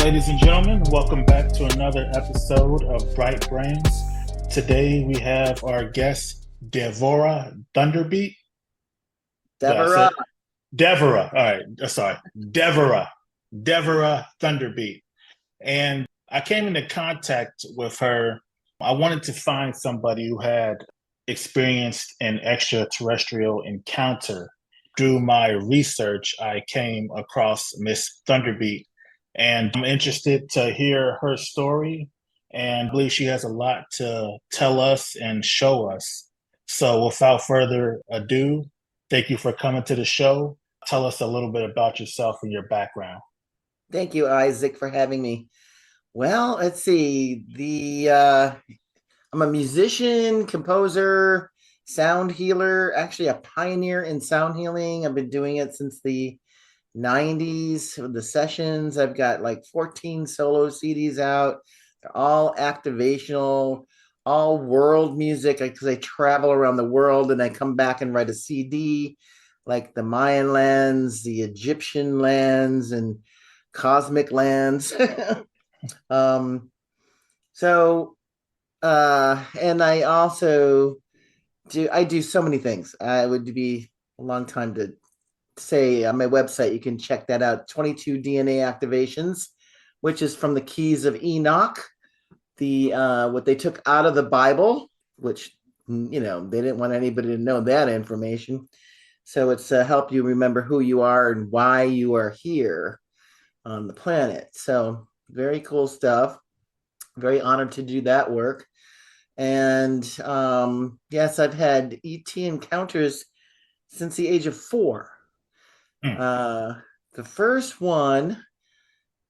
ladies and gentlemen, welcome back to another episode of Bright Brains. Today we have our guest, Devara Thunderbeat. Did I say Devara. Devara? All right, sorry, Devara Thunderbeat. And I came into contact with her. I wanted to find somebody who had experienced an extraterrestrial encounter. Through my research, I came across Miss Thunderbeat, and I'm interested to hear her story. And I believe she has a lot to tell us and show us. So, without further ado, thank you for coming to the show. Tell us a little bit about yourself and your background. Thank you, Isaac, for having me. Well, let's see. I'm a musician, composer, sound healer, actually a pioneer in sound healing. I've been doing it since the 90s with the sessions. I've got like 14 solo CDs out. They're all activational, all world music because I travel around the world and I come back and write a CD like the Mayan lands, the Egyptian lands, and cosmic lands. um, so, and I also do so many things. I would be a long time to say on my website, you can check that out 22 DNA activations, which is from the keys of Enoch, the what they took out of the Bible, which they didn't want anybody to know that information. So it's to help you remember who you are and why you are here on the planet. So very cool stuff. Very honored to do that work. And yes, I've had ET encounters since the age of 4. Hmm. The first one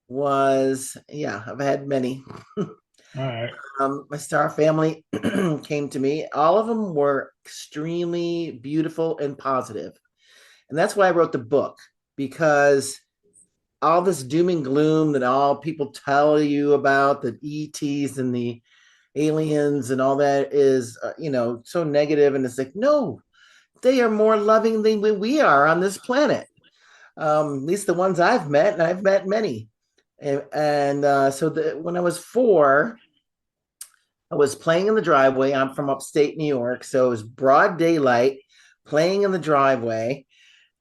was, yeah, I've had many. All right. My star family came to me. All of them were extremely beautiful and positive. And that's why I wrote the book, because all this doom and gloom that all people tell you about, the ETs and the aliens and all that is, so negative. And it's like, no, they are more loving than we are on this planet. At least the ones I've met, and I've met many. So when I was 4, I was playing in the driveway. I'm from upstate New York, so it was broad daylight, playing in the driveway,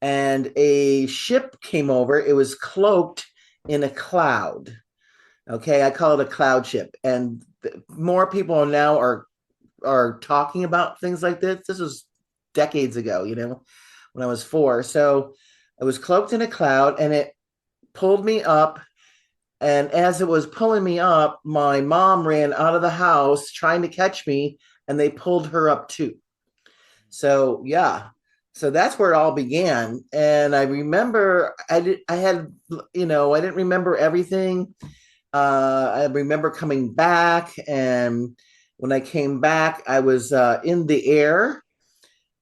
and a ship came over. It was cloaked in a cloud. Okay, I call it a cloud ship, and more people now are talking about things like this. This was decades ago, when I was 4. So I was cloaked in a cloud, and it pulled me up. And as it was pulling me up, my mom ran out of the house trying to catch me, and they pulled her up too. So yeah, so that's where it all began. And I remember I didn't remember everything. I remember coming back, and when I came back, I was in the air,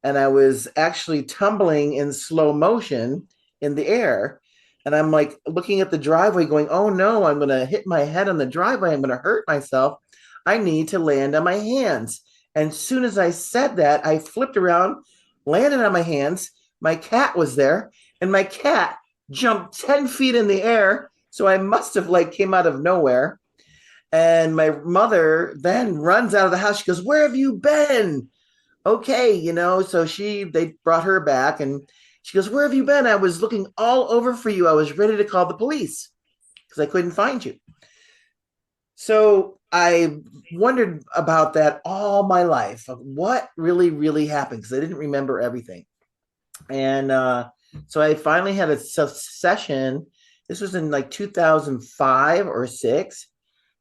and I was actually tumbling in slow motion in the air. And I'm like looking at the driveway, going, "Oh no, I'm going to hit my head on the driveway. I'm going to hurt myself. I need to land on my hands." And as soon as I said that, I flipped around, landed on my hands. My cat was there, and my cat jumped 10 feet in the air. So I must have like came out of nowhere. And my mother then runs out of the house. She goes, "Where have you been?" Okay, so they brought her back, and she goes, "Where have you been? I was looking all over for you. I was ready to call the police because I couldn't find you." So I wondered about that all my life, of what really, really happened, because I didn't remember everything. And so I finally had a session. This was in like 2005 or 6.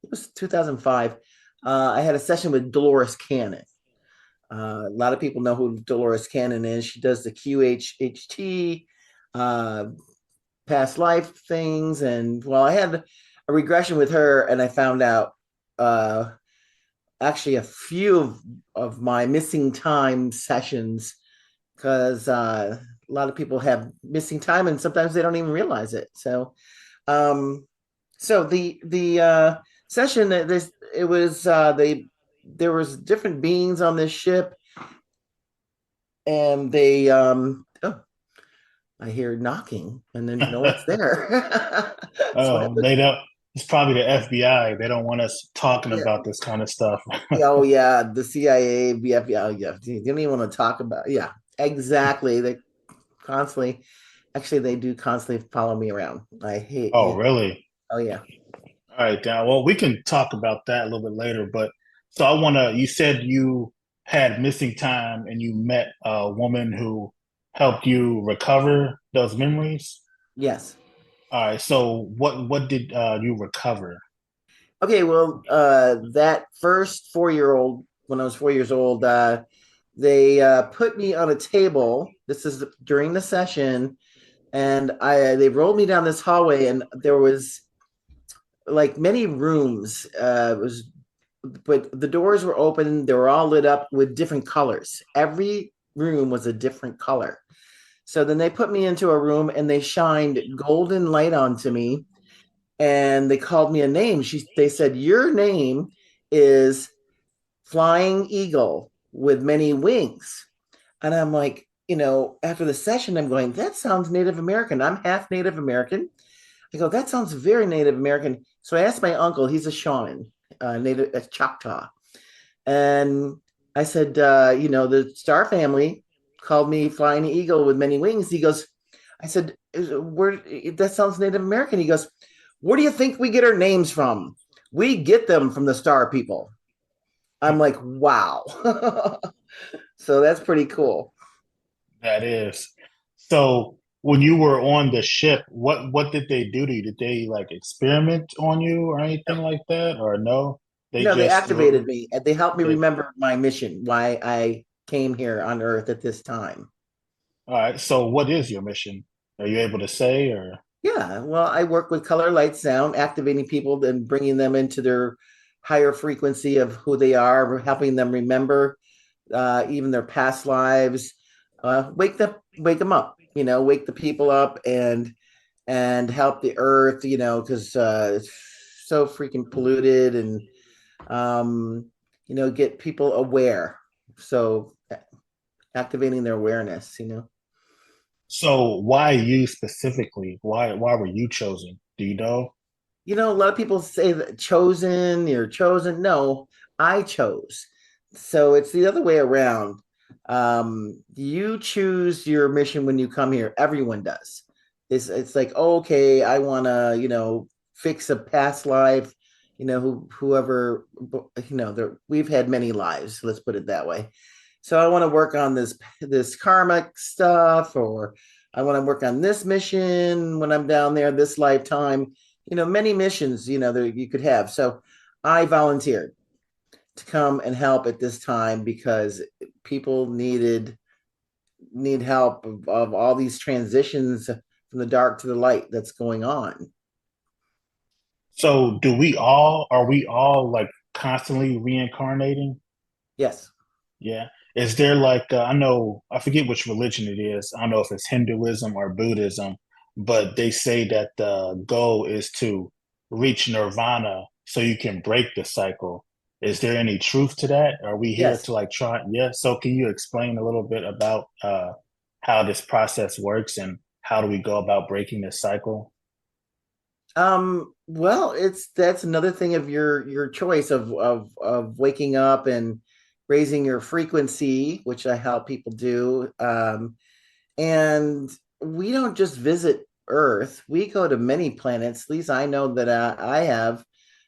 It was 2005. I had a session with Dolores Cannon. A lot of people know who Dolores Cannon is. She does the QHHT, past life things. And well, I had a regression with her, and I found out uh, actually a few of my missing time sessions, because a lot of people have missing time, and sometimes they don't even realize it. Um, so the session that this it was there was different beings on this ship, and they oh, I hear knocking, and then no one's there. So I have Oh, to, they don't. It's probably the FBI. They don't want us talking Yeah. about this kind of stuff. Oh yeah, the CIA, BFBI. Oh, yeah, you don't even want to talk about. Yeah, exactly. They constantly, actually, they do constantly follow me around. I hate Oh, it. really? Oh yeah. All right, Dan. Well, we can talk about that a little bit later. But so I want to, you said you had missing time and you met a woman who helped you recover those memories. Yes. All right. So what did you recover? Okay. Well, that first 4 year old, when I was 4 years old, they put me on a table. This is during the session, and I they rolled me down this hallway, and there was like many rooms. It was, but the doors were open. They were all lit up with different colors. Every room was a different color. So then they put me into a room and they shined golden light onto me and they called me a name. They said, "Your name is Flying Eagle with many wings." And I'm like, after the session, I'm going, that sounds Native American. I'm half Native American. I go, that sounds very Native American. So I asked my uncle, he's a shaman, Native Choctaw. And I said, the Star family called me Flying Eagle with many wings. He goes, I said, where that sounds Native American. He goes, where do you think we get our names from? We get them from the Star people. I'm like, wow. So that's pretty cool. That is. So when you were on the ship, what did they do to you? Did they like experiment on you or anything like that, or no? They No, they just activated me and they helped me they. remember my mission, why I came here on Earth at this time. All right. So what is your mission? Are you able to say or? Yeah, well, I work with color, light, sound, activating people and bringing them into their higher frequency of who they are, helping them remember even their past lives. Wake them up. Wake the people up and help the earth. Because it's so freaking polluted, and get people aware. So activating their awareness. So why you specifically? Why were you chosen? Do you know? A lot of people say that chosen, you're chosen. No, I chose. So it's the other way around. You choose your mission when you come here. Everyone does. It's like, oh, okay, I want to, fix a past life. Whoever, we've had many lives. Let's put it that way. So I want to work on this karmic stuff, or I want to work on this mission when I'm down there this lifetime. Many missions, that you could have. So I volunteered to come and help at this time because people need help of all these transitions from the dark to the light that's going on. So are we all like constantly reincarnating? Yes. Yeah. Is there like I know I forget which religion it is. I don't know if it's Hinduism or Buddhism, but they say that the goal is to reach nirvana so you can break the cycle. Is there any truth to that? Are we here Yes. to like try? Yeah. So can you explain a little bit about how this process works and how do we go about breaking this cycle? Well, that's another thing of your choice of waking up and raising your frequency, which I help people do. And we don't just visit Earth, we go to many planets. At least I know that I have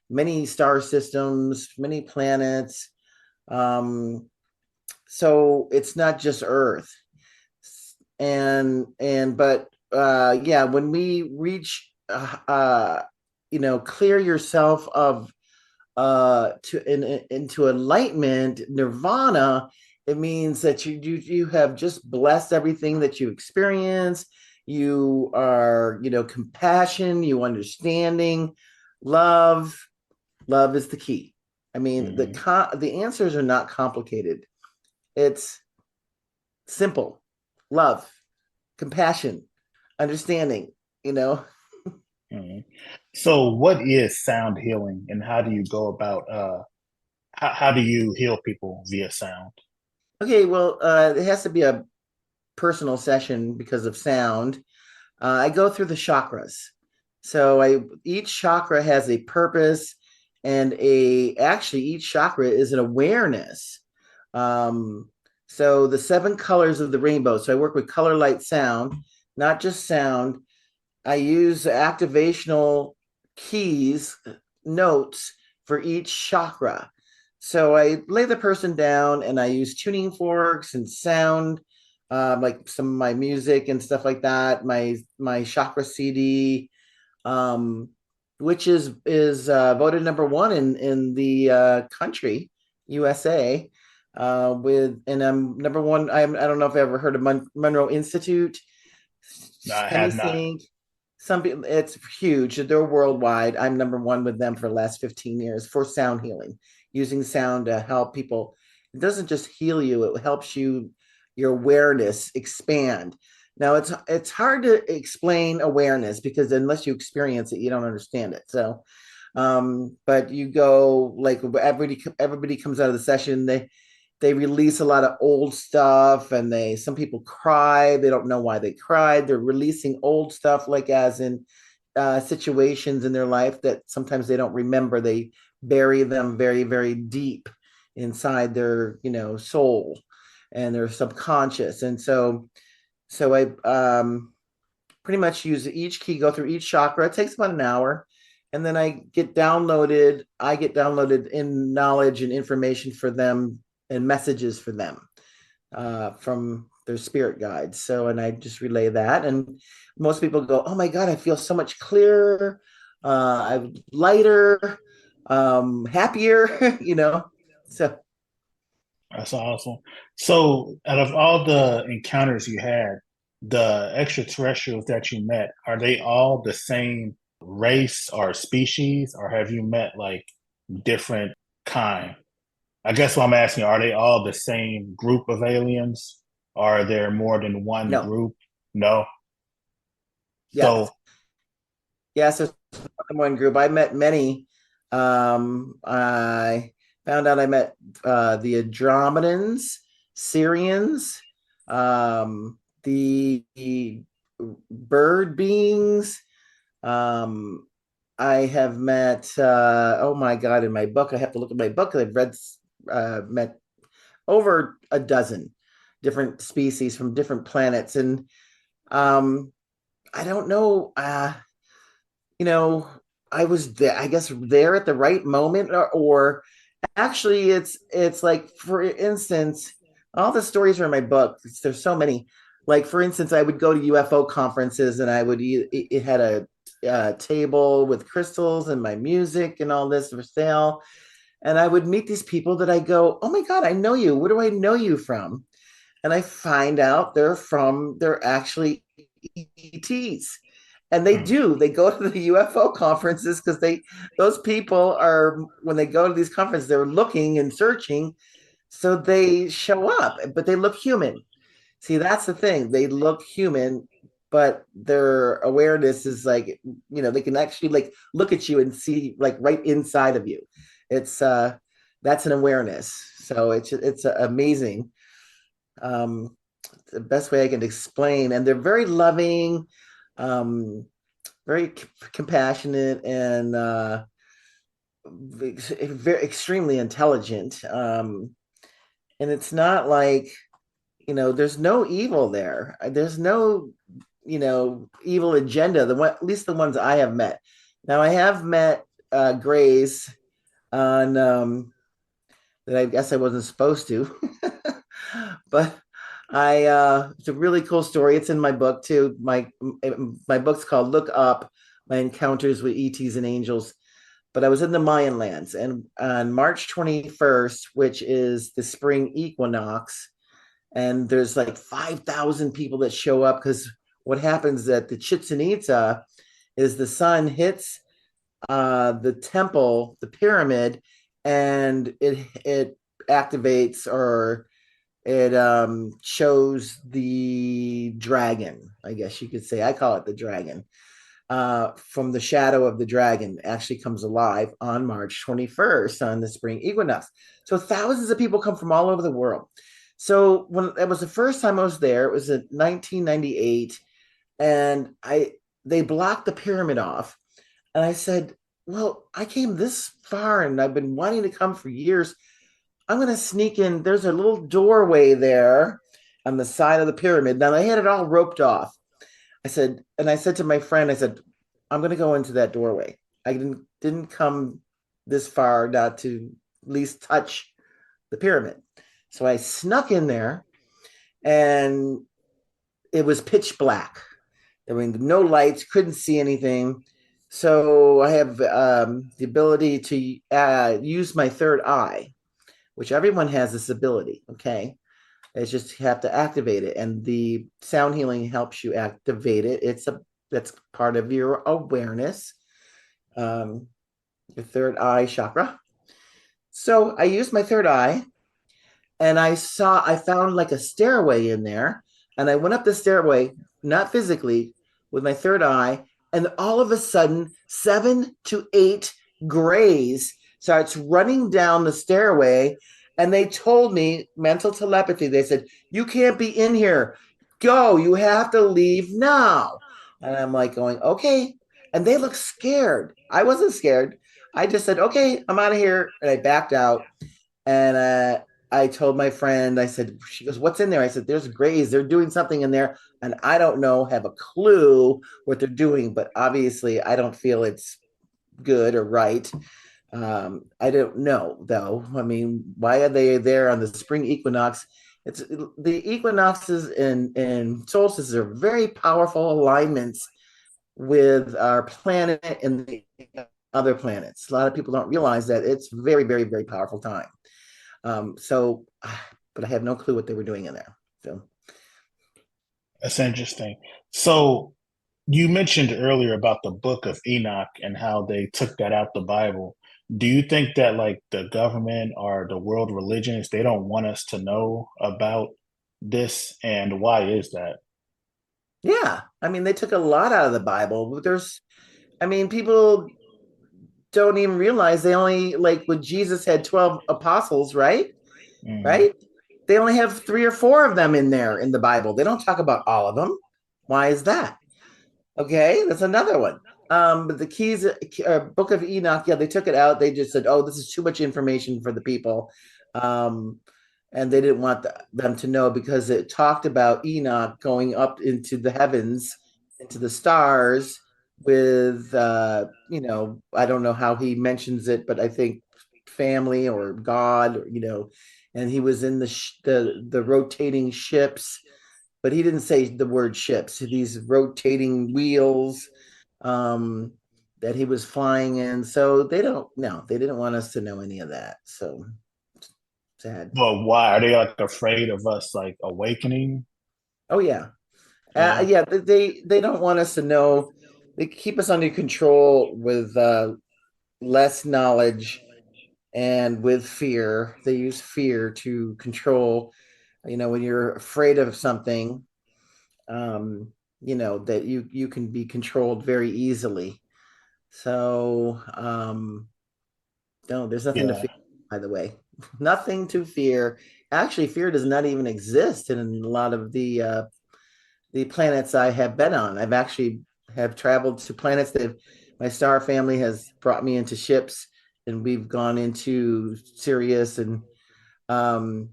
many star systems, many planets. Um, so it's not just Earth. But yeah, when we reach clear yourself of into enlightenment, nirvana, it means that you have just blessed everything that you experience. You are, compassion, you understanding, love. Love is the key. I mean, Hmm. the answers are not complicated. It's simple. Love, compassion, understanding, you know. Hmm. So what is sound healing and how do you go about how do you heal people via sound? Okay, well, it has to be a personal session because of sound. I go through the chakras. So I each chakra has a purpose, and a actually each chakra is an awareness. Um, so the seven colors of the rainbow. So I work with color, light, sound, not just sound. I use activational keys, notes for each chakra. So I lay the person down and I use tuning forks and sound, like some of my music and stuff like that. My chakra CD, um, which is voted number one in the country, USA. With and I'm number one. I don't know if I ever heard of Monroe Institute. No, I have not. Semisync. Some people, it's huge. They're worldwide. I'm number one with them for the last 15 years for sound healing, using sound to help people. It doesn't just heal you; it helps you your awareness expand. Now, it's hard to explain awareness because unless you experience it, you don't understand it. So, but you go like everybody comes out of the session, they release a lot of old stuff, and they some people cry, they don't know why they cried, they're releasing old stuff, like as in situations in their life that sometimes they don't remember, they bury them very very deep inside their soul and their subconscious. And so I pretty much use each key, go through each chakra. It takes about an hour, and then I get downloaded in knowledge and information for them, and messages for them from their spirit guides. So, and I just relay that, and most people go, "Oh my God, I feel so much clearer, I'm lighter, happier," So That's awesome. So, out of all the encounters you had, the extraterrestrials that you met, are they all the same race or species, or have you met like different kind? I guess what I'm asking, are they all the same group of aliens? Or are there more than one no, group? No. yes, So, yes. There's one group. I met many. I found out I met the Andromedans, Syrians, the bird beings. Um, I have met. Oh my God! In my book, I have to look at my book. I've read, met over a dozen different species from different planets, and um, I don't know. You know, I was there, I guess, there at the right moment, or actually, it's like, for instance, all the stories are in my book. There's so many. Like, for instance, I would go to UFO conferences, and I would it had a table with crystals and my music and all this for sale. And I would meet these people that I go, "Oh my God, I know you. Where do I know you from?" And I find out they're actually ETs. And they mm, do. They go to the UFO conferences because those people are, when they go to these conferences, they're looking and searching. So they show up, but they look human. See, that's the thing. They look human, but their awareness is like, they can actually like look at you and see like right inside of you. It's that's an awareness. So it's amazing. Um, the best way I can explain. And they're very loving, um, very compassionate, and very extremely intelligent. And it's not like, there's no evil there. There's no, evil agenda. At least the ones I have met. Now I have met Grays on that I guess I wasn't supposed to. But it's a really cool story. It's in my book too. My book's called Look Up: My Encounters with ETs and Angels. But I was in the Mayan lands, and on March 21st, which is the spring equinox, and there's like 5,000 people that show up, because what happens at the Chichen Itza is the sun hits the temple, the pyramid, and it activates, or it shows the dragon, I guess you could say. I call it the dragon. From the shadow of the dragon actually comes alive on March 21st on the spring equinox. So thousands of people come from all over the world. So when it was the first time I was there, it was in 1998, and they blocked the pyramid off. And I said, well, I came this far and I've been wanting to come for years. I'm going to sneak in. There's a little doorway there on the side of the pyramid. Now they had it all roped off. I said to my friend, I said, I'm going to go into that doorway. I didn't come this far not to at least touch the pyramid. So I snuck in there and it was pitch black. I mean, no lights, couldn't see anything. So I have the ability to use my third eye, which everyone has this ability. Okay. It's just you have to activate it. And the sound healing helps you activate it. That's part of your awareness, your third eye chakra. So I used my third eye and I found like a stairway in there. And I went up the stairway, not physically, with my third eye. And all of a sudden, 7 to 8 grays starts running down the stairway. And they told me, mental telepathy, they said, you can't be in here. Go, you have to leave now. And I'm like going, okay. And they look scared. I wasn't scared. I just said, okay, I'm out of here. And I backed out. And I told my friend, I said, she goes, what's in there? I said, there's grays. They're doing something in there. And I don't know, have a clue what they're doing. But obviously, I don't feel it's good or right. I don't know, though. I mean, why are they there on the spring equinox? It's the equinoxes and solstices are very powerful alignments with our planet and the other planets. A lot of people don't realize that it's very, very, very powerful time. But I have no clue what they were doing in there. So That's interesting. So you mentioned earlier about the Book of Enoch and how they took that out the Bible. Do you think that like the government or the world religions, they don't want us to know about this? And why is that? yeah, I mean, they took a lot out of the Bible. But people don't even realize they only like when Jesus had 12 apostles, right? Mhm. Right? They only have 3 or 4 of them in there in the Bible. They don't talk about all of them. Why is that? Okay, that's another one. But the keys, Book of Enoch, yeah, they took it out. They just said, "Oh, this is too much information for the people," um, and they didn't want them to know because it talked about Enoch going up into the heavens, into the stars, with I don't know how he mentions it, but I think family or God, and he was in the rotating ships, but he didn't say the word ships. These rotating wheels um, that he was flying in. So they don't. No, they didn't want us to know any of that. So sad. But why are they like afraid of us like awakening? Oh yeah, Yeah. yeah. They don't want us to know. They keep us under control with less knowledge and with fear. They use fear to control. When you're afraid of something, that you can be controlled very easily. So no, there's nothing to Yeah. fear, by the way. Nothing to fear. Actually, fear does not even exist in a lot of the planets I have been on. I've actually have traveled to planets that my star family has brought me into ships, and we've gone into Sirius and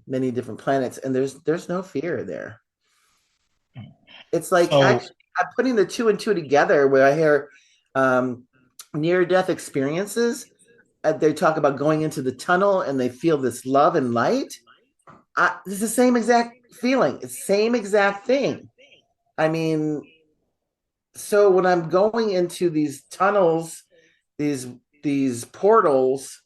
many different planets, and there's no fear there. It's like So actually I'm putting the two and two together where I hear um, near death experiences. They talk about going into the tunnel and they feel this love and light. It's the same exact feeling. It's the same exact thing. I mean, so when I'm going into these tunnels, these these portals,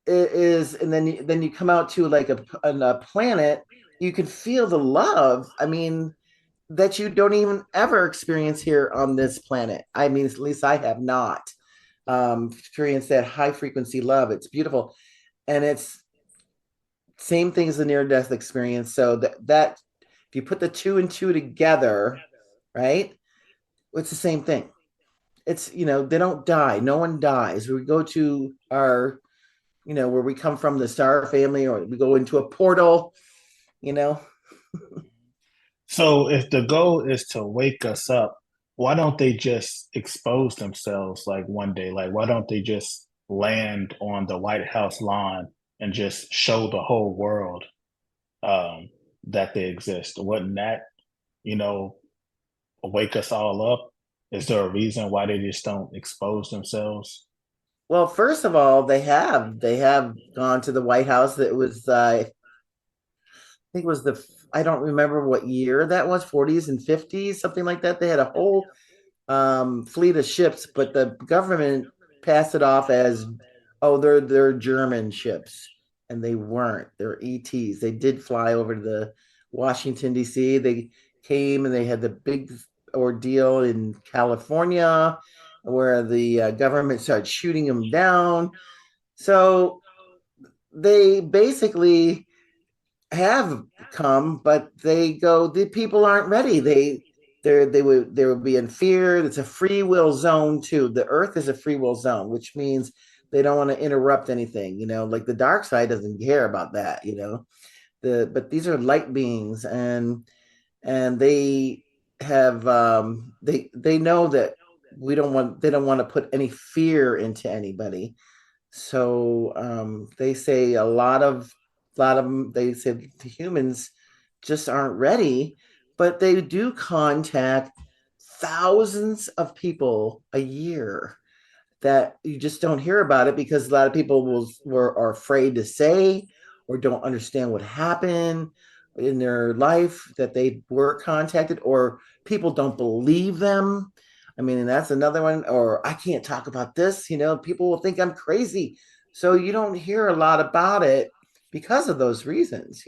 it is, and then you come out to like a planet. You can feel the love. I mean, that you don't even ever experience here on this planet. I mean, at least I have not experienced that high frequency love. It's beautiful, and it's same thing as the near death experience. So that if you put the two and two together, right, it's the same thing. It's they don't die. No one dies. We go to our where we come from, the star family, or we go into a portal. You know, so if the goal is to wake us up, why don't they just expose themselves like one day? Like, why don't they just land on the White House lawn and just show the whole world um, that they exist? Wouldn't that, you know, wake us all up? Is there a reason why they just don't expose themselves? Well, first of all, they have gone to the White House. That was think it was I don't remember what year that was, 40s and 50s, something like that. They had a whole fleet of ships, but the government passed it off as, oh, they're German ships, and they weren't. They're ETs. They did fly over to the Washington D.C. They came and they had the big ordeal in California, where the government started shooting them down. So they basically have come, but they go, the people aren't ready. They would be in fear. It's a free will zone too. The earth is a free will zone, which means they don't want to interrupt anything, like the dark side doesn't care about that, but these are light beings, and they have they know that they don't want to put any fear into anybody. So they say a lot of them, they said the humans just aren't ready, but they do contact thousands of people a year that you just don't hear about it because a lot of people are afraid to say or don't understand what happened in their life that they were contacted, or people don't believe them. I mean, and that's another one. Or I can't talk about this, people will think I'm crazy. So you don't hear a lot about it because of those reasons.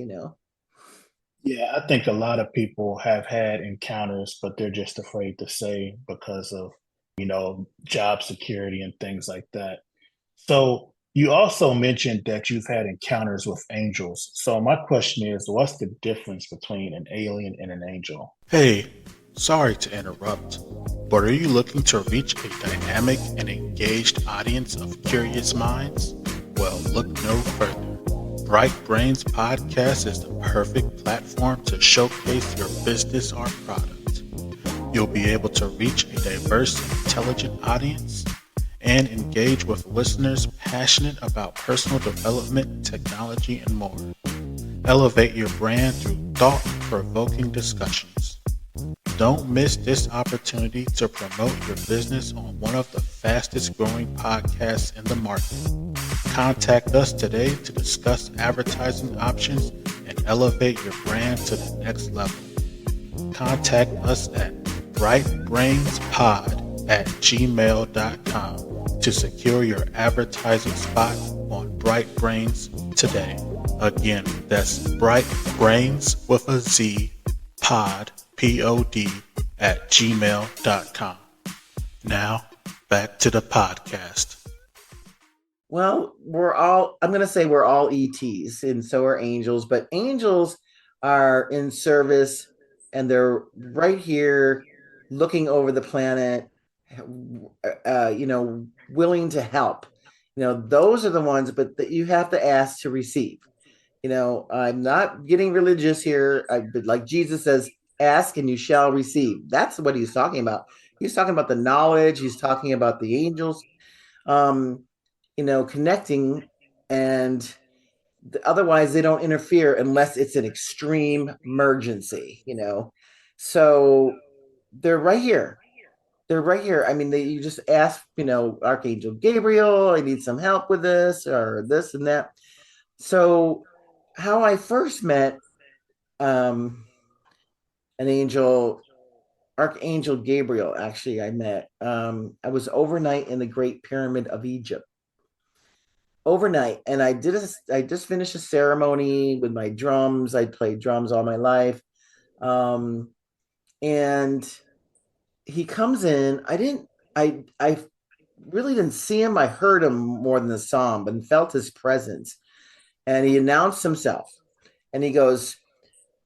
Yeah, I think a lot of people have had encounters, but they're just afraid to say because of, job security and things like that. So you also mentioned that you've had encounters with angels. So my question is, what's the difference between an alien and an angel? Hey, sorry to interrupt, but are you looking to reach a dynamic and engaged audience of curious minds? Well, look no further. Bright Brains Podcast is the perfect platform to showcase your business or product. You'll be able to reach a diverse and intelligent audience and engage with listeners passionate about personal development, technology, and more. Elevate your brand through thought-provoking discussions. Don't miss this opportunity to promote your business on one of the fastest growing podcasts in the market. Contact us today to discuss advertising options and elevate your brand to the next level. Contact us at brightbrainspod@gmail.com to secure your advertising spot on Bright Brains today. Again, that's Bright Brains with a Z, pod, P-O-D, @gmail.com. Now, back to the podcast. Well, I'm going to say we're all ETs, and so are angels, but angels are in service and they're right here looking over the planet, willing to help. Those are the ones, but that you have to ask to receive. I'm not getting religious here. But like Jesus says, ask and you shall receive. That's what he's talking about. He's talking about the knowledge. He's talking about the angels. Connecting, and otherwise they don't interfere unless it's an extreme emergency. So they're right here. They're right here. I mean, you just ask, Archangel Gabriel, I need some help with this or this and that. So how I first met an angel, Archangel Gabriel, actually, I met. I was overnight in the Great Pyramid of Egypt. Overnight, and I just finished a ceremony with my drums. I played drums all my life. Um, and he comes in. I really didn't see him. I heard him more than the song, but felt his presence. And he announced himself. And he goes,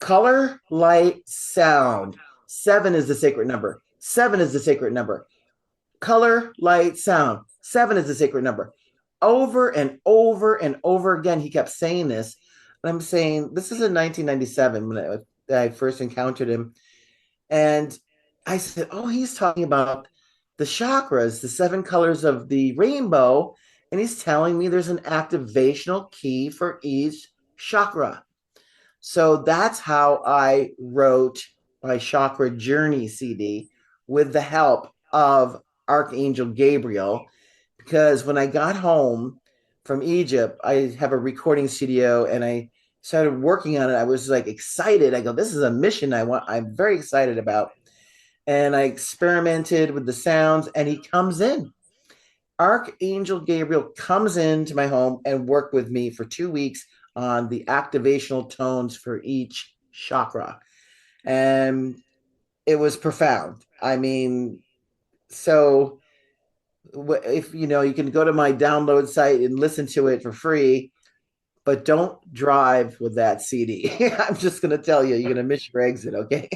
color, light, sound. 7 is the sacred number. 7 is the sacred number. Color, light, sound. 7 is the sacred number. Over and over and over again, he kept saying this. And I'm saying, this is in 1997 when I first encountered him. And I said, oh, he's talking about the chakras, the seven colors of the rainbow. And he's telling me there's an activational key for each chakra. So that's how I wrote my Chakra Journey CD with the help of Archangel Gabriel. Because when I got home from Egypt, I have a recording studio and I started working on it. I was like excited. I go, this is a mission I'm very excited about. And I experimented with the sounds, and he comes in. Archangel Gabriel comes into my home and worked with me for 2 weeks on the activational tones for each chakra. And it was profound. I mean, so if you can go to my download site and listen to it for free, but don't drive with that CD. I'm just going to tell you, you're going to miss your exit. Okay.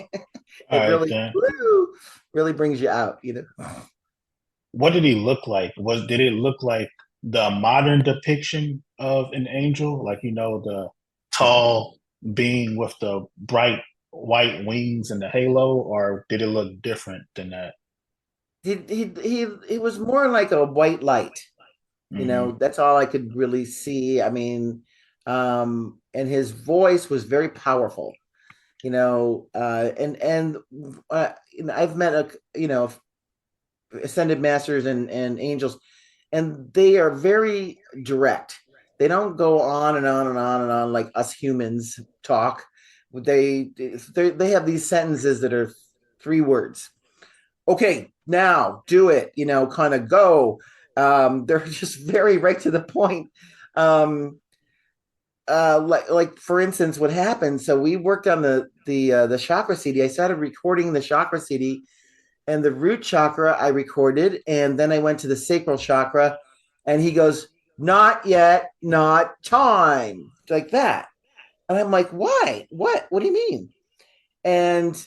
All It right, really, then. really brings you out, What did he look like? Did it look like the modern depiction of an angel, like the tall being with the bright white wings and the halo, or did it look different than that? He was more like a white light. Hmm. That's all I could really see. I mean, and his voice was very powerful. I've met ascended masters and angels, and they are very direct. They don't go on and on and on and on like us humans talk. They have these sentences that are 3 words. Okay, now do it. Kind of go. They're just very right to the point. Um, like for instance, what happened? So we worked on the chakra CD. I started recording the chakra CD, and the root chakra I recorded, and then I went to the sacral chakra, and he goes, "Not yet, not time," like that, and I'm like, "Why? What do you mean?" And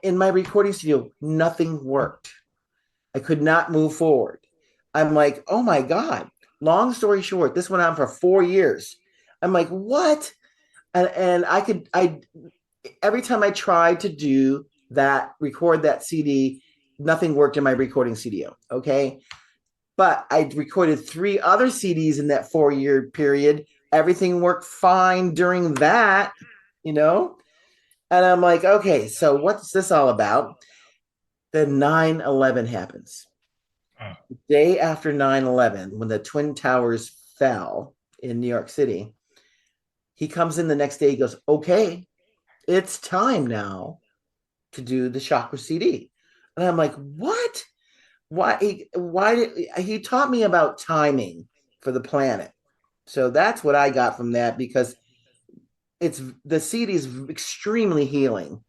in my recording studio, nothing worked. I could not move forward. I'm like, "Oh my god!" Long story short, this went on for 4 years. I'm like, "What?" And I every time I tried to do that, record that CD, nothing worked in my recording studio. Okay. But I recorded 3 other CDs in that 4 year period. Everything worked fine during that, you know? And I'm like, okay, so what's this all about? Then 9/11 happens. Oh. The day after 9/11, when the Twin Towers fell in New York City, he comes in the next day. He goes, okay, it's time now to do the chakra CD. And I'm like, what? Why did he taught me about timing for the planet? So that's what I got from that, because it's the CD is extremely healing,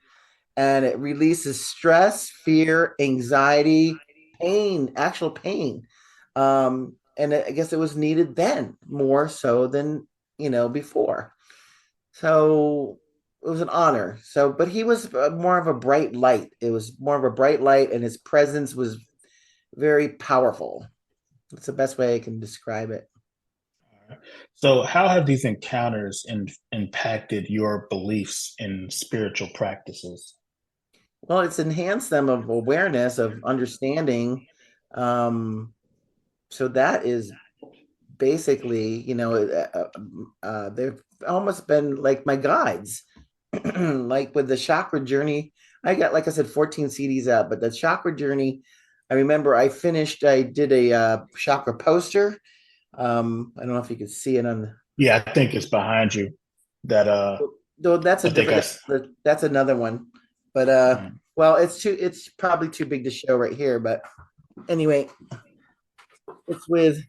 and it releases stress, fear, anxiety, pain, actual pain. And I guess it was needed then more so than before. So it was an honor. So, but he was more of a bright light. It was more of a bright light, and his presence was very powerful. That's the best way I can describe it. So, how have these encounters impacted your beliefs in spiritual practices? Well, it's enhanced them of awareness, of understanding. Um, so that is basically, they've almost been like my guides. Like with the chakra journey, I got, like I said, 14 CDs out, but the chakra journey, I remember I did a chakra poster. I don't know if you could see it on Yeah, I think it's behind you. That though that's a I think I. different that's another one. But Mm. well, it's probably too big to show right here, but anyway, it's with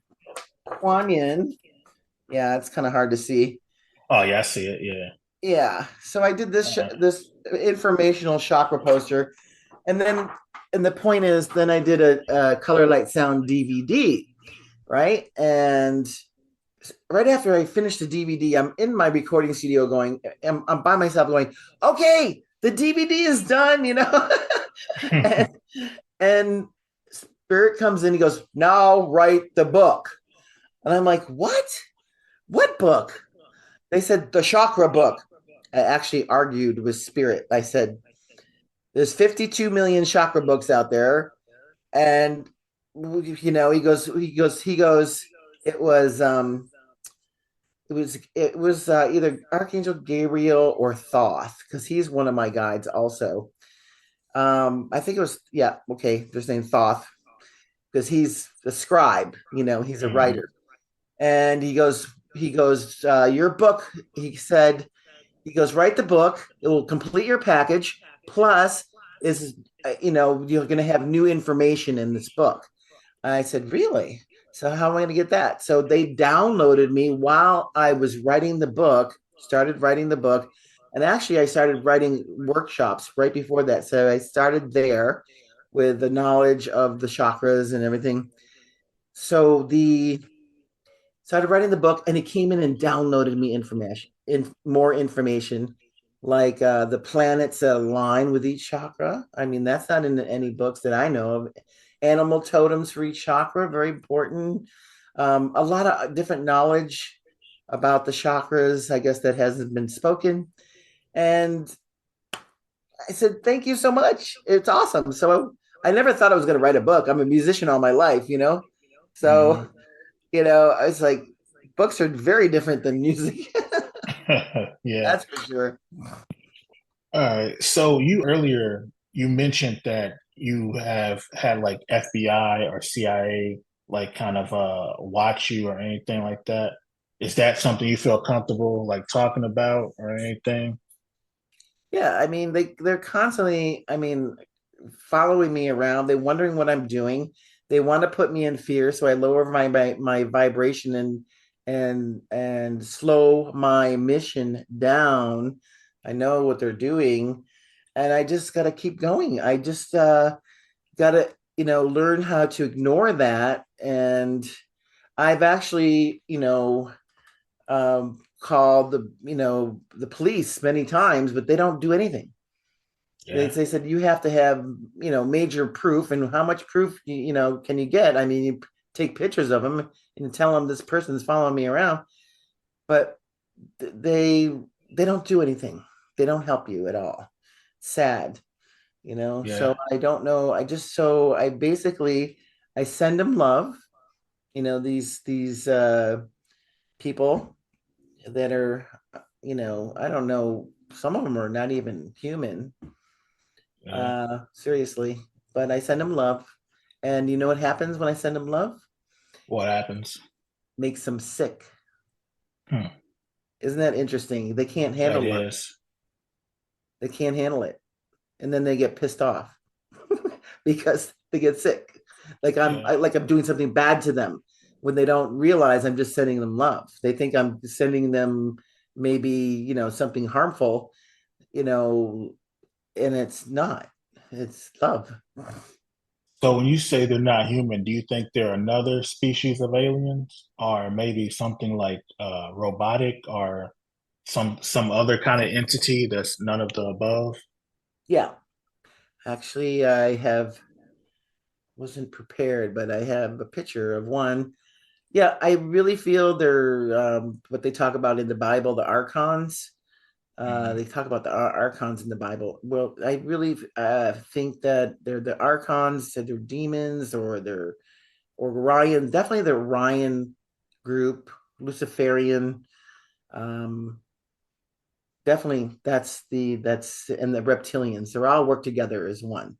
Kuan Yin. Yeah, it's kind of hard to see. Oh yeah, I see it. Yeah. Yeah, so I did this informational chakra poster, and then and the point is, then I did a color light sound DVD, right? And right after I finished the DVD, I'm in my recording studio going, I'm by myself going, okay, the DVD is done, and, and Spirit comes in, he goes, now write the book. And I'm like, what? What book? They said the chakra book. I actually argued with Spirit. I said, There's 52 million chakra books out there, and he goes. It was either Archangel Gabriel or Thoth, because he's one of my guides also. I think it was, yeah, okay, they're saying Thoth because he's a scribe, he's a Mhm. writer. And he goes, your book, he goes, write the book, it will complete your package, plus is you're going to have new information in this book. I said, really? So how am I going to get that? So they downloaded me while I was writing the book, started writing the book. And actually, I started writing workshops right before that. So I started there with the knowledge of the chakras and everything. So the started writing the book, and it came in and downloaded me more information, like the planets that align with each chakra. I mean, that's not in any books that I know of. Animal totems for each chakra, very important. A lot of different knowledge about the chakras, I guess, that hasn't been spoken. And I said, thank you so much. It's awesome. So I never thought I was going to write a book. I'm a musician all my life. So, Mhm. I was like, books are very different than music. Yeah. That's for sure. All right. So you earlier you mentioned that you have had like FBI or CIA like kind of watch you or anything like that. Is that something you feel comfortable like talking about or anything? Yeah, I mean, they're constantly, I mean, following me around. They're wondering what I'm doing. They want to put me in fear, so I lower my vibration and slow my mission down. I know what they're doing, and I just got to keep going. I just got to, learn how to ignore that. And I've actually, called the police many times, but they don't do anything. They, Yeah. they said you have to have major proof, and how much proof can you get? I mean, you take pictures of them and tell them this person's following me around, but they don't do anything. They don't help you at all. Sad. Yeah. So I don't know. I basically I send them love. These people that are, I don't know, some of them are not even human, Yeah. seriously, but I send them love. And you know what happens when I send them love? What happens? Makes them sick. Hmm. Isn't that interesting? They can't That handle love. is. They can't handle it. And then they get pissed off because they get sick. Yeah. Like I'm doing something bad to them when they don't realize I'm just sending them love. They think I'm sending them maybe, something harmful, you know, and it's not. It's love. So when you say they're not human, do you think they're another species of aliens, or maybe something like robotic, or some other kind of entity that's none of the above? Yeah. Actually, I have wasn't prepared, but I have a picture of one. Yeah, I really feel they're what they talk about in the Bible, the Archons. Mhm. They talk about the Archons in the Bible. Well, I really think that they're the Archons, that they're demons, or they're Orion. Definitely the Orion group, Luciferian. Um, Definitely, that's and the reptilians. They're all work together as one.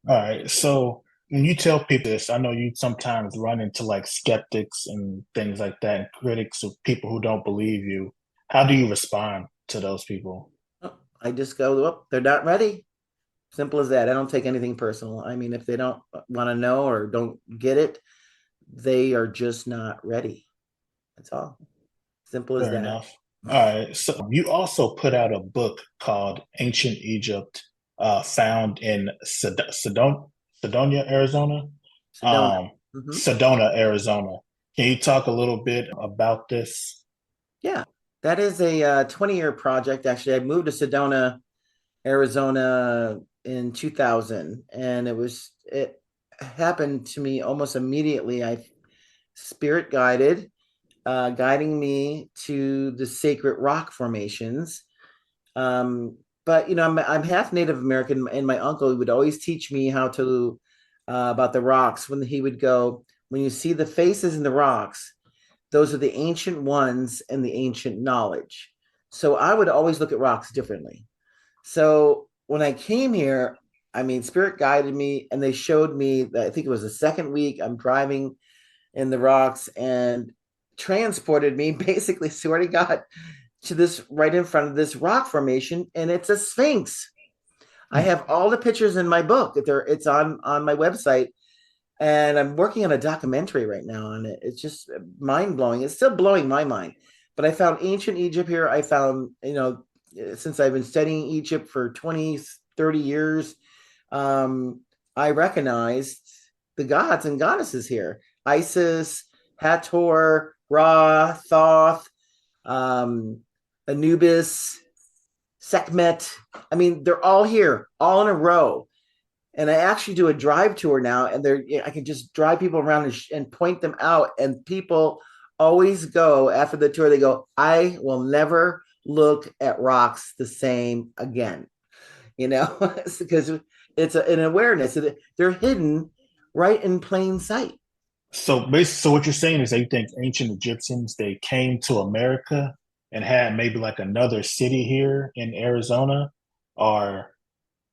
All right. So when you tell people this, I know you sometimes run into like skeptics and things like that, and critics of people who don't believe you. How do you respond to those people? I just go, oh, they're not ready. Simple as that. I don't take anything personal. I mean, if they don't want to know or don't get it, they are just not ready. That's all. Simple as Fair that. enough. All right. So you also put out a book called Ancient Egypt, found in Sedona, Arizona. Sedona. Um, Hmm. Sedona, Arizona. Can you talk a little bit about this? Yeah, that is a 20-year project. Actually, I moved to Sedona, Arizona in 2000, and it happened to me almost immediately. I spirit guided, guiding me to the sacred rock formations. Um, but I'm half Native American, and my uncle would always teach me how to about the rocks. When he would go, when you see the faces in the rocks, those are the ancient ones and the ancient knowledge. So I would always look at rocks differently. So when I came here, I mean, Spirit guided me, and they showed me that I think it was the second week I'm driving in the rocks and transported me basically, swear to God, to this right in front of this rock formation, and it's a sphinx. I Hmm. have all the pictures in my book. It's on my website, and I'm working on a documentary right now on it. It's just mind blowing. It's still blowing my mind. But I found ancient Egypt here. I found, since I've been studying Egypt for 20, 30 years, I recognized the gods and goddesses here: Isis, Hathor, Ra, Thoth, um, Anubis, Sekhmet. I mean, they're all here, all in a row. And I actually do a drive tour now, and I can just drive people around and point them out. And people always go after the tour. They go, "I will never look at rocks the same again." Because it's an awareness. They're hidden right in plain sight. So basically, so what you're saying is that you think ancient Egyptians they came to America and had maybe like another city here in Arizona, or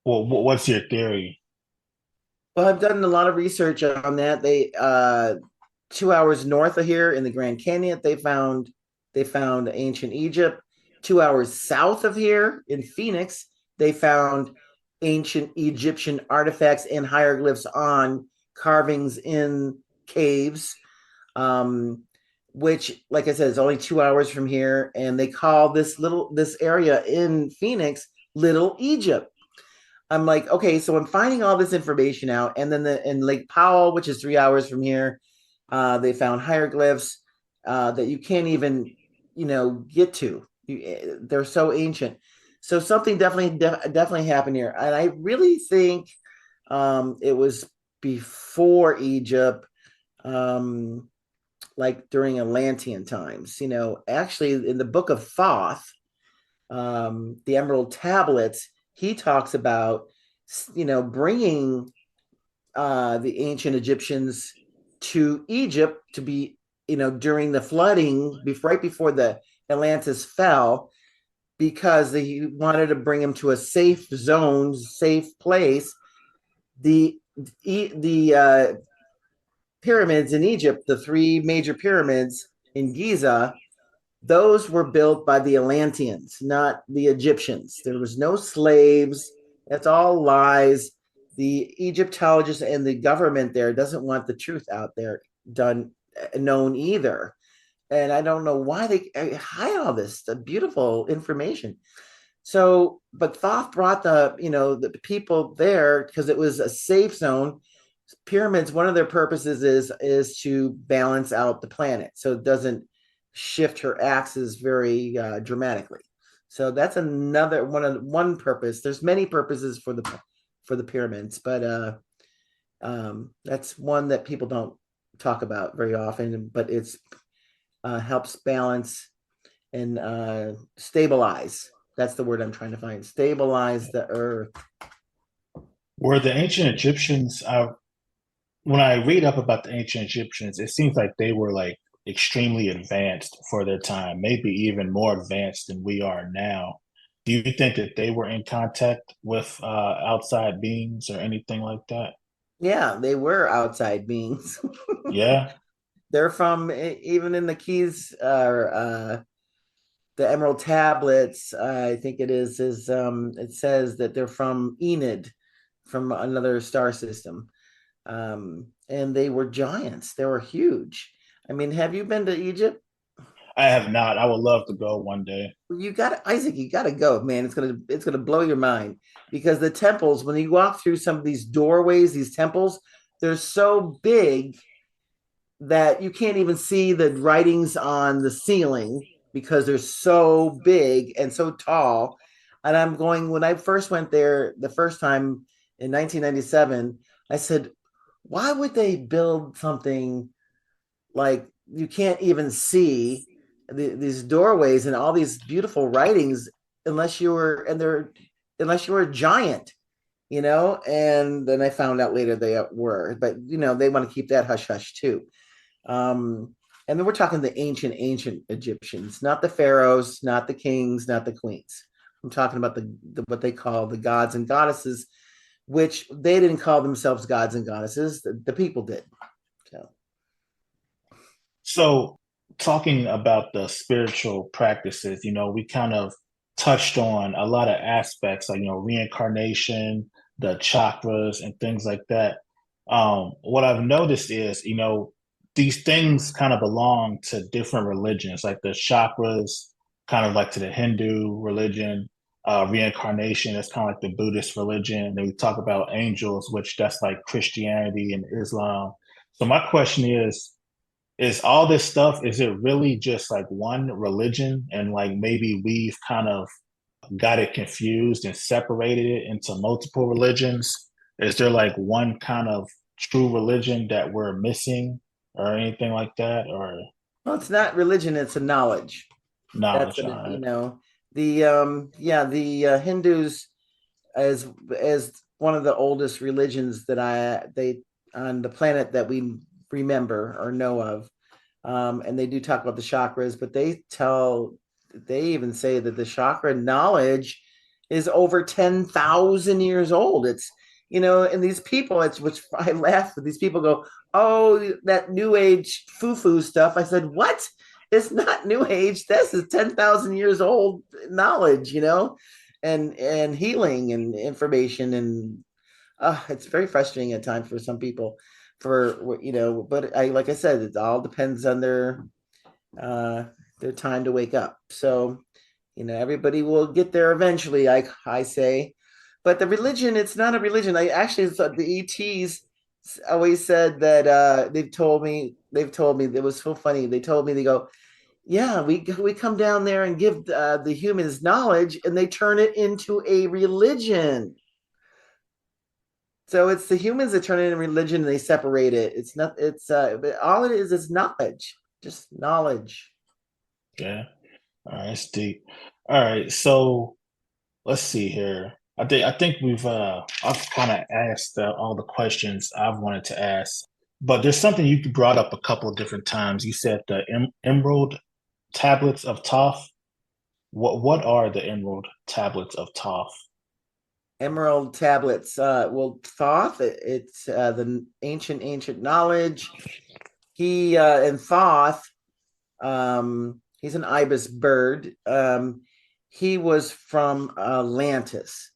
well, what's your theory? Well, I've done a lot of research on that. They 2 hours north of here in the Grand Canyon, they found ancient Egypt. 2 hours south of here in Phoenix, they found ancient Egyptian artifacts and hieroglyphs on carvings in caves. Um, which, like I said, is only 2 hours from here, and they call this area in Phoenix Little Egypt. I'm like, okay, so I'm finding all this information out, and then in Lake Powell, which is 3 hours from here, they found hieroglyphs that you can't even, get to. They're so ancient. So something definitely happened here, and I really think it was before Egypt, um, like during Atlantean times. Actually, in the Book of Thoth, the Emerald Tablets, he talks about, bringing the ancient Egyptians to Egypt to be, during the flooding, right before the Atlantis fell, because they wanted to bring them to a safe zone, safe place. The pyramids in Egypt, the three major pyramids in Giza, those were built by the Atlanteans, not the Egyptians. There was no slaves. That's all lies. The Egyptologists and the government there doesn't want the truth out there done known either. And I don't know why they hide all this the beautiful information. So, but Thoth brought the people there because it was a safe zone. Pyramids, one of their purposes is to balance out the planet so it doesn't shift her axis very dramatically. So that's another one purpose. There's many purposes for the pyramids, but that's one that people don't talk about very often. But it's helps balance and stabilize. That's the word I'm trying to find. Stabilize the earth. Were the ancient Egyptians? When I read up about the ancient Egyptians, it seems like they were like extremely advanced for their time, maybe even more advanced than we are now. Do you think that they were in contact with outside beings or anything like that? Yeah, they were outside beings. Yeah. They're from even in the keys, the Emerald Tablets. I think it says that they're from Enid, from another star system. And they were giants. They were huge. I mean, have you been to Egypt? I have not. I would love to go one day. You got Isaac. You got to go, man. It's gonna blow your mind, because the temples, when you walk through some of these doorways, these temples, they're so big that you can't even see the writings on the ceiling because they're so big and so tall. And I'm going, when I first went there the first time in 1997, I said, why would they build something like you can't even see these doorways and all these beautiful writings unless you were, and they're unless you were a giant, and then I found out later they were, but they want to keep that hush hush too. And then we're talking the ancient Egyptians, not the pharaohs, not the kings, not the queens. I'm talking about the what they call the gods and goddesses, which they didn't call themselves gods and goddesses. The people did. So, talking about the spiritual practices, we kind of touched on a lot of aspects like, reincarnation, the chakras, and things like that. What I've noticed is, these things kind of belong to different religions, like the chakras, kind of like to the Hindu religion. Reincarnation is kind of like the Buddhist religion. Then we talk about angels, which that's like Christianity and Islam. So my question is all this stuff, is it really just like one religion? And like maybe we've kind of got it confused and separated it into multiple religions? Is there like one kind of true religion that we're missing or anything like that? Or Well, it's not religion, it's a knowledge. That's knowledge? what All right. the Hindus as one of the oldest religions that they on the planet that we remember or know of. And they do talk about the chakras, but they even say that the chakra knowledge is over 10,000 years old. It's, and these people, it's which I laugh at. These people go, oh, that new age foo-foo stuff. I said, what? It's not new age. This is 10,000 years old knowledge, and healing and information. And it's very frustrating at times for some people but like I said, it all depends on their time to wake up. So, everybody will get there eventually, I say. But the religion, it's not a religion. I actually thought the ETs always said that they've told me it was so funny. They told me, they go, yeah, we come down there and give the humans knowledge, and they turn it into a religion. So it's the humans that turn it into religion, and they separate it. It's not. It's but all it is knowledge, just knowledge. Yeah. All right. It's deep. All right. So let's see here. I think I've kind of asked all the questions I've wanted to ask, but there's something you brought up a couple of different times. You said the Emerald Tablets of Thoth. What are the Emerald Tablets of Thoth? Emerald tablets. Thoth. It's the ancient knowledge. He and Thoth. He's an ibis bird. He was from Atlantis,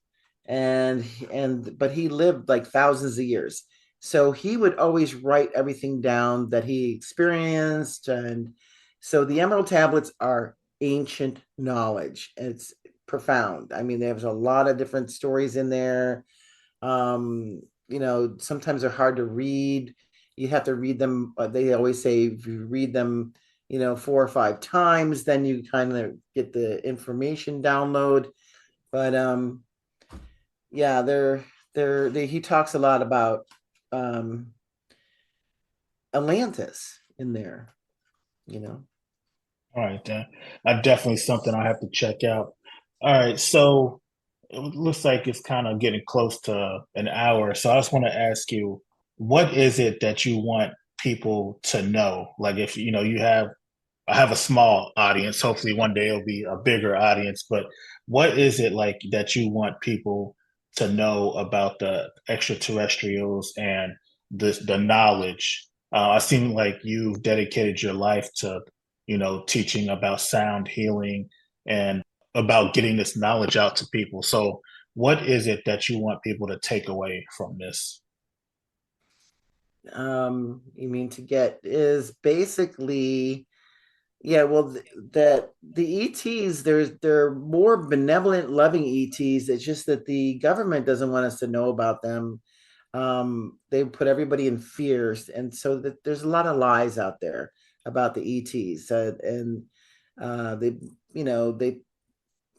but he lived like thousands of years. So he would always write everything down that he experienced, and so the Emerald tablets are ancient knowledge. It's profound. I mean, there's a lot of different stories in there. Sometimes they're hard to read. You have to read them. They always say if you read them, 4 or 5 times, then you kind of get the information download. But yeah, he talks a lot about Atlantis in there. All right, then. Definitely something I have to check out. All right, so it looks like it's kind of getting close to an hour. So I just want to ask you, what is it that you want people to know? Like if I have a small audience. Hopefully one day it'll be a bigger audience. But what is it like that you want people to know about the extraterrestrials and the knowledge? I seem like you've dedicated your life to, teaching about sound healing and about getting this knowledge out to people. So what is it that you want people to take away from this? You mean to get is basically, yeah, well, that the ETs, they're more benevolent, loving ETs. It's just that the government doesn't want us to know about them. They put everybody in fears, and so that there's a lot of lies out there about the ETs, and they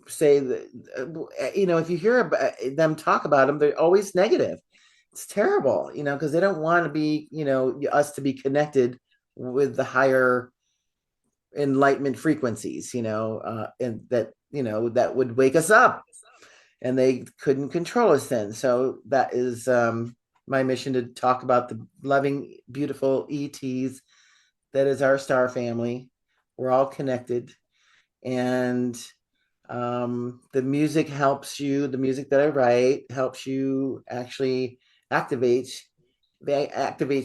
say that if you hear about them talk about them, they're always negative. It's terrible, because they don't want to be, us to be connected with the higher enlightenment frequencies, and that that would wake us up. and they couldn't control us then. So that is my mission, to talk about the loving, beautiful ETs that is our star family. We're all connected, and the music helps you. The music that I write helps you actually activate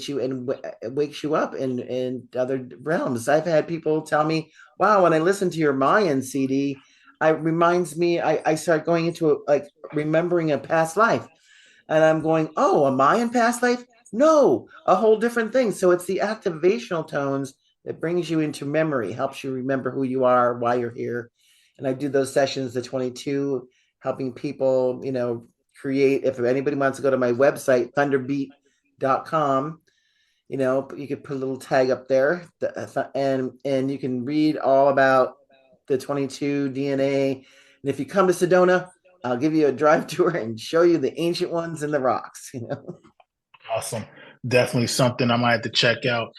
you and wakes you up in other realms. I've had people tell me, wow, when I listen to your Mayan CD, I start going into like remembering a past life. And I'm going, oh, a Mayan past life? No, a whole different thing. So it's the activational tones that brings you into memory, helps you remember who you are, why you're here. And I do those sessions, the 22, helping people, create. If anybody wants to go to my website, thunderbeat.com, you could put a little tag up there, and you can read all about the 22 DNA. And if you come to Sedona, I'll give you a drive tour and show you the ancient ones and the rocks. Awesome. Definitely something I might have to check out.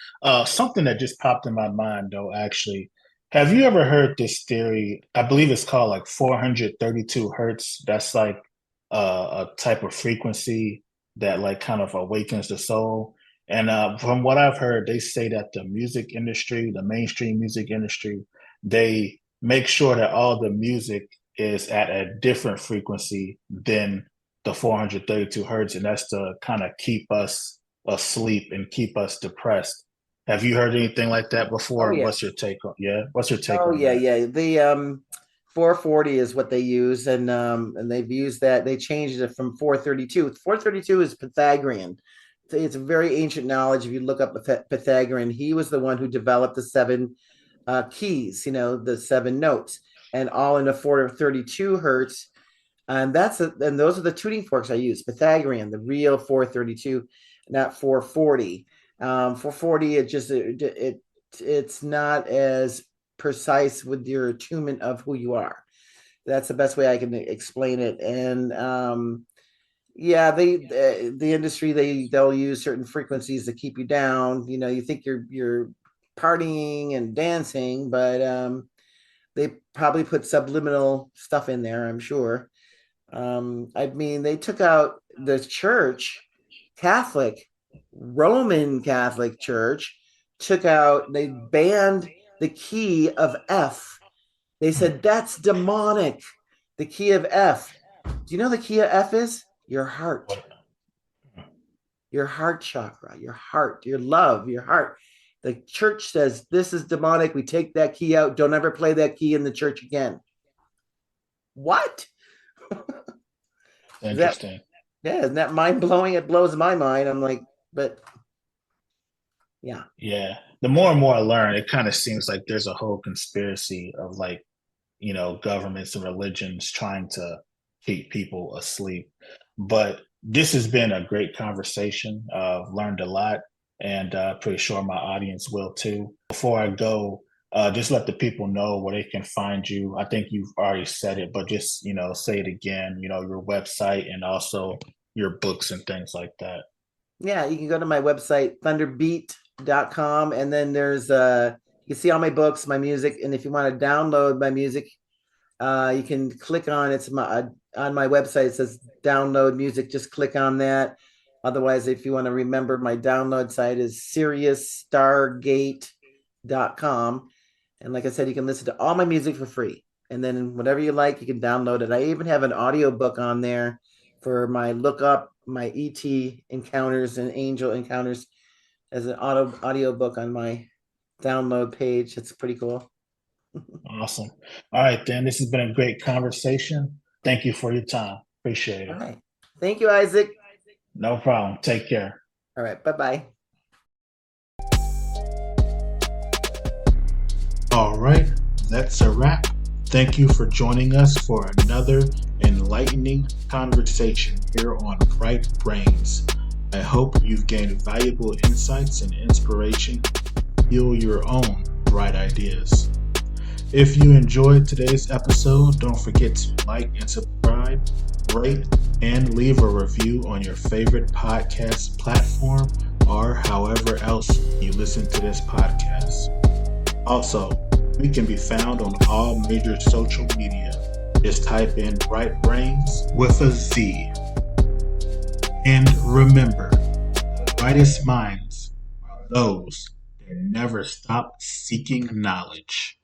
Something that just popped in my mind, though, actually. Have you ever heard this theory? I believe it's called like 432 hertz. That's like a type of frequency that like kind of awakens the soul. And from what I've heard, they say that the music industry, the mainstream music industry, they make sure that all the music is at a different frequency than the 432 hertz, and that's to kind of keep us asleep and keep us depressed. Have you heard anything like that before? Oh, yeah. What's your take on? Yeah, what's your take Oh, on yeah, that? yeah. The 440 is what they use, and they've used that. They changed it from 432. 432 is Pythagorean. It's a very ancient knowledge. If you look up Pythagorean, he was the one who developed the seven keys, the seven notes, and all in a 432 hertz. And and those are the tuning forks I use. Pythagorean, the real 432, not 440. 440, it's not as precise with your attunement of who you are. That's the best way I can explain it. And yeah, the industry, they'll use certain frequencies to keep you down. You think you're partying and dancing, but they probably put subliminal stuff in there, I'm sure. I mean, they took out the church, Roman Catholic Church, they banned the key of F. They said that's demonic. The key of F. Do you know the key of F is? Your heart. Your heart chakra, your heart, your love, your heart. The church says this is demonic. We take that key out. Don't ever play that key in the church again. What? Interesting. Isn't that mind blowing? It blows my mind. I'm like, but yeah. Yeah. The more and more I learn, it kind of seems like there's a whole conspiracy of like, governments and religions trying to keep people asleep. But this has been a great conversation. I've learned a lot, and pretty sure my audience will too. Before I go, just let the people know where they can find you. I think you've already said it, but just, say it again, your website and also your books and things like that. Yeah, you can go to my website, thunderbeat.com, and then there's you can see all my books, my music, and if you want to download my music, you can click on on my website. It says download music. Just click on that. Otherwise, if you want to remember, my download site is SiriusStargate.com. And like I said, you can listen to all my music for free. And then whatever you like, you can download it. I even have an audio book on there for my my ET encounters and angel encounters as an audio book on my download page. It's pretty cool. Awesome. All right, then. This has been a great conversation. Thank you for your time. Appreciate it. All right. Thank you, Isaac. No problem. Take care. All right. Bye-bye. All right, that's a wrap. Thank you for joining us for another enlightening conversation here on Bright Brains. I hope you've gained valuable insights and inspiration to fuel your own bright ideas. If you enjoyed today's episode, don't forget to like and subscribe, rate, and leave a review on your favorite podcast platform or however else you listen to this podcast. Also, we can be found on all major social media. Just type in Bright Brains with a Z. And remember, the brightest minds are those that never stop seeking knowledge.